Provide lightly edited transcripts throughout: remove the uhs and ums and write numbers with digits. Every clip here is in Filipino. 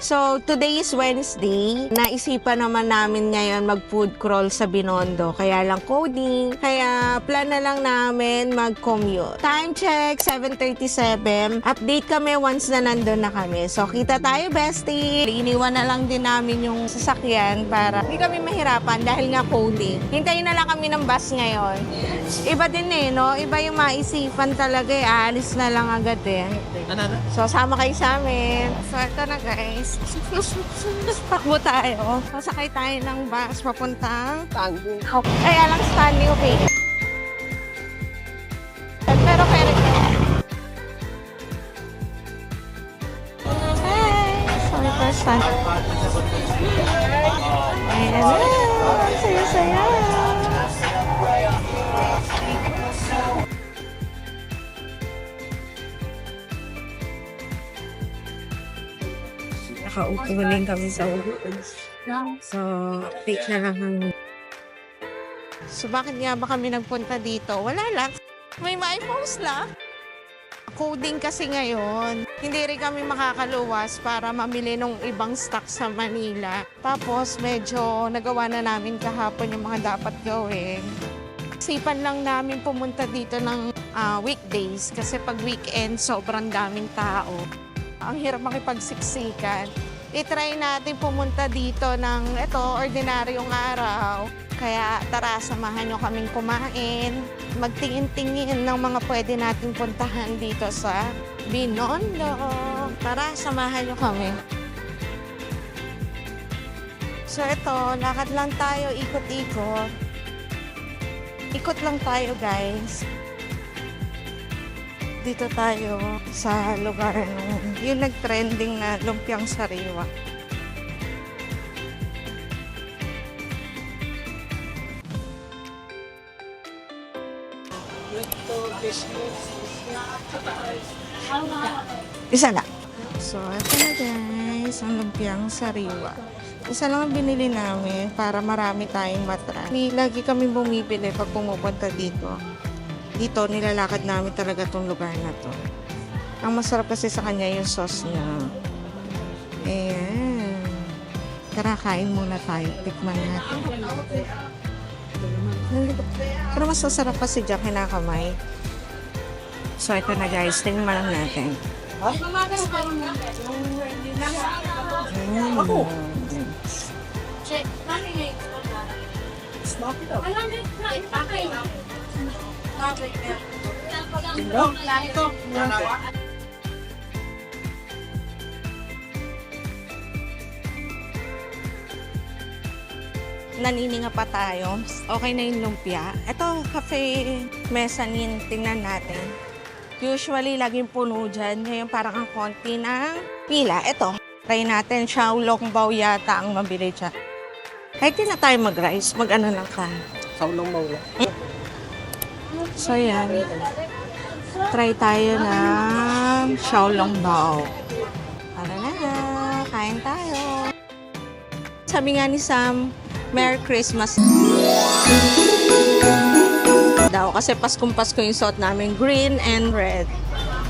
So, today is Wednesday. Naisipan naman namin ngayon mag-food crawl sa Binondo. Kaya lang coding. Kaya plan na lang namin mag-commute. Time check, 7:37. Update kami once na nandun na kami. So, kita tayo, bestie. Iniwan na lang din namin yung sasakyan para hindi kami mahirapan dahil nga coding. Hintayin na lang kami ng bus ngayon. Iba din eh, no? Iba yung maisipan talaga eh. Aalis na lang agad eh. So, sama kayo sa amin. So, ito na guys. Takbo tayo. Sasakay tayo ng bus papuntang Tango. ay, alang standing, okay. Pero pwede ko. Hi! So, ito stand. Ayan na. Saya-saya. Nakaupo din kami sa upuan. So, take na lang ang... So, bakit nga ba kami nagpunta dito? Wala lang. May ma-post lang. Coding kasi ngayon. Hindi rin kami makakaluwas para mamili ng ibang stock sa Manila. Tapos, medyo nagawa na namin kahapon yung mga dapat gawin. Sipan lang namin pumunta dito ng weekdays kasi pag weekend, sobrang daming tao. Ang hirap makipagsiksikan. I-try natin pumunta dito ng ordinaryong araw. Kaya tara, samahan nyo kaming kumain. Magtingin-tingin ng mga pwede natin puntahan dito sa Binondo. Tara, samahan nyo kami. So ito, lakad lang tayo, ikot-ikot. Ikot lang tayo, guys. Dito tayo sa lugar yung nag-trending na lumpiang sariwa. Isa lang. So, ito na guys, ang lumpiang sariwa. Isa lang ang binili namin para marami tayong matry. Lagi kami bumibili pag pumupunta dito. Dito, nilalakad namin talaga tong lugar na to. Ang masarap kasi sa kanya yung sauce niya. Ayan. Tara, kain muna tayo. Tikman natin. Pero mas masarap pa si Jack kinakamay. So, ito na guys. Tingnan lang natin. Nanininga pa tayo. Okay na yung lumpia. Ito, cafe mezzanine. Tingnan natin. Usually, laging puno dyan. Ngayon, parang ang konti ng pila. Ito, try natin. Xiaolong bao yata ang mabili dyan. Kahit di na tayo mag-rice, mag-ano lang ka. Saulong mawala. So, yan. Try tayo ng Xiaolong bao. Tara na, kain tayo. Sabi nga ni Sam, Merry Christmas daw. Kasi Paskong-Pasko yung suot namin, green and red.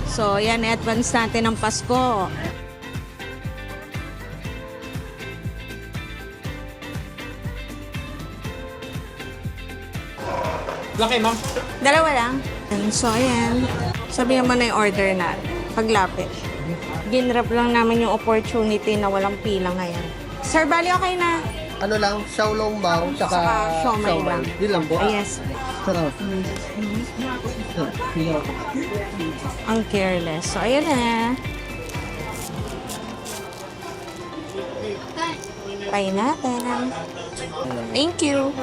So, yan, advance natin ang Pasko. Laki, ma'am. Dalawa lang. So, ayan. Sabihan mo na yung order natin. Paglapit. Ginrap lang namin yung opportunity na walang pila ngayon. Sir, bali okay na. Ano lang, Xiaolong bao, tsaka siomai lang. Di lang po. Yes. Sarap. Ang careless. So, ayan na. Try natin. Thank you.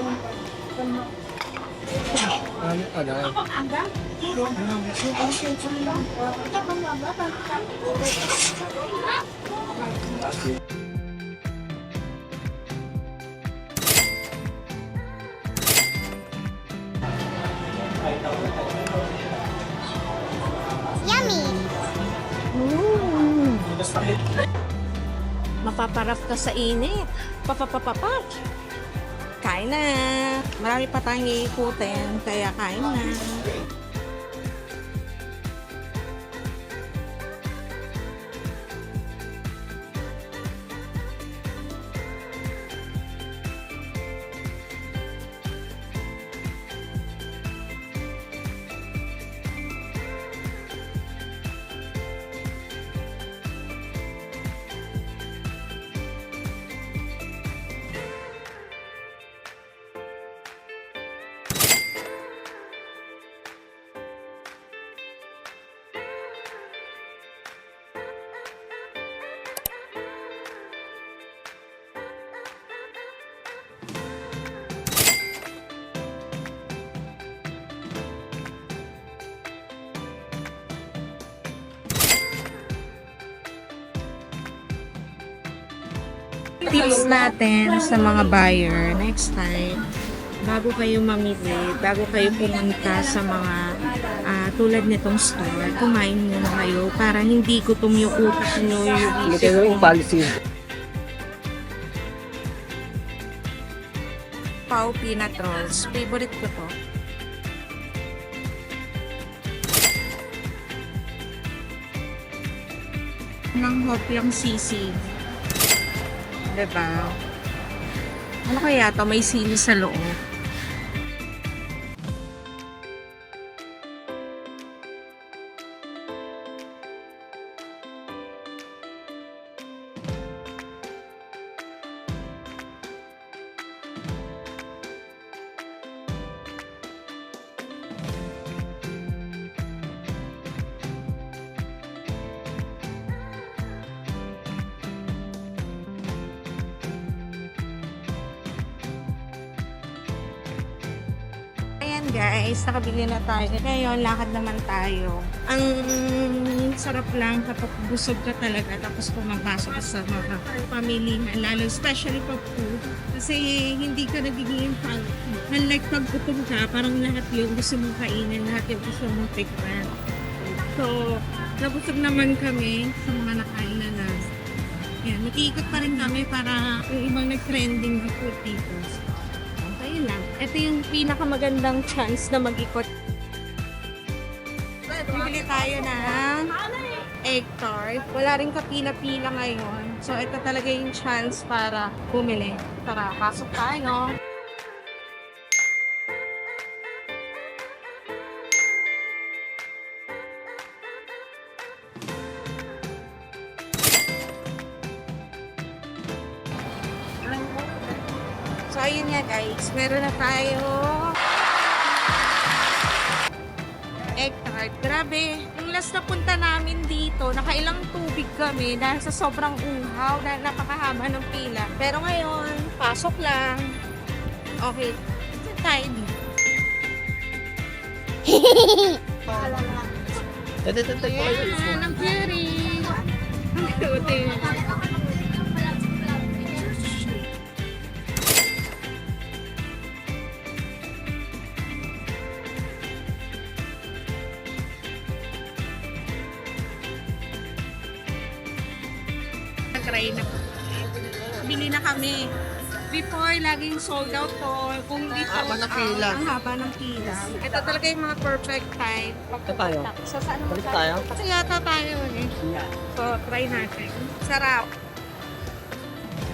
Yummy! Mapaparap ka sa init. Papapapapak. Kain na. Marami pa tayong iikutin, kaya kain na. tips natin sa mga buyer next time, bago kayo mamili, bago kayo pumunta sa mga tulad nitong store, kumain muna kayo para hindi gutom yung utak nyo, yung isip Ito yung policy. Pau Peanut Rolls. Favorite ko to. Ng hoplang sisig. Diba? Ano kaya to? May sili sa loob. Ayan guys, nakabili na tayo. Ngayon, lakad naman tayo. Ang sarap lang kapag busog ka talaga tapos pumapasok ka sa mga pamilihan, lalo especially pag food. Kasi hindi ka nagiging healthy. Unlike pag gutom ka, parang lahat yung gusto mong kainin, lahat yung gusto mong tikman. So, nabusog naman kami sa mga nakain na nas. Yan, mag-iikot pa rin kami para yung ibang nag-trending na food dito. Ayun lang. Ito yung pinakamagandang chance na mag-ikot. Bibili tayo ng egg tart. Wala rin kapila-pila ngayon. So, ito talaga yung chance para bumili. Tara, pasok tayo. So, ayun nga guys. Meron na tayo egg tart. Grabe. Yung last na punta namin dito, nakailang tubig kami dahil sa sobrang uhaw, dahil napakahaba ng pila. Pero ngayon, pasok lang. Okay. Saan tayo dito? Ayan, ang very. Ang cute. Try na. Bili na kami. Before, laging sold out to. Kung hindi Haba sold ng pila. out, ang haba ng pila. Ito talaga yung mga perfect time. Ito tayo. So, saan naman Balik tayo? Kasi yata tayo eh. So, try natin. Sarap.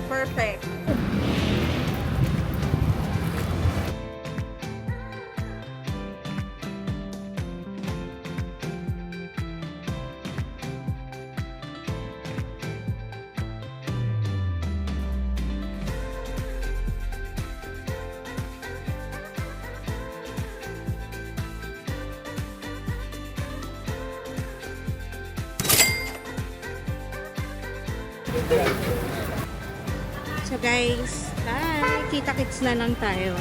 Perfect. So guys, bye! Kita-kits na lang tayo.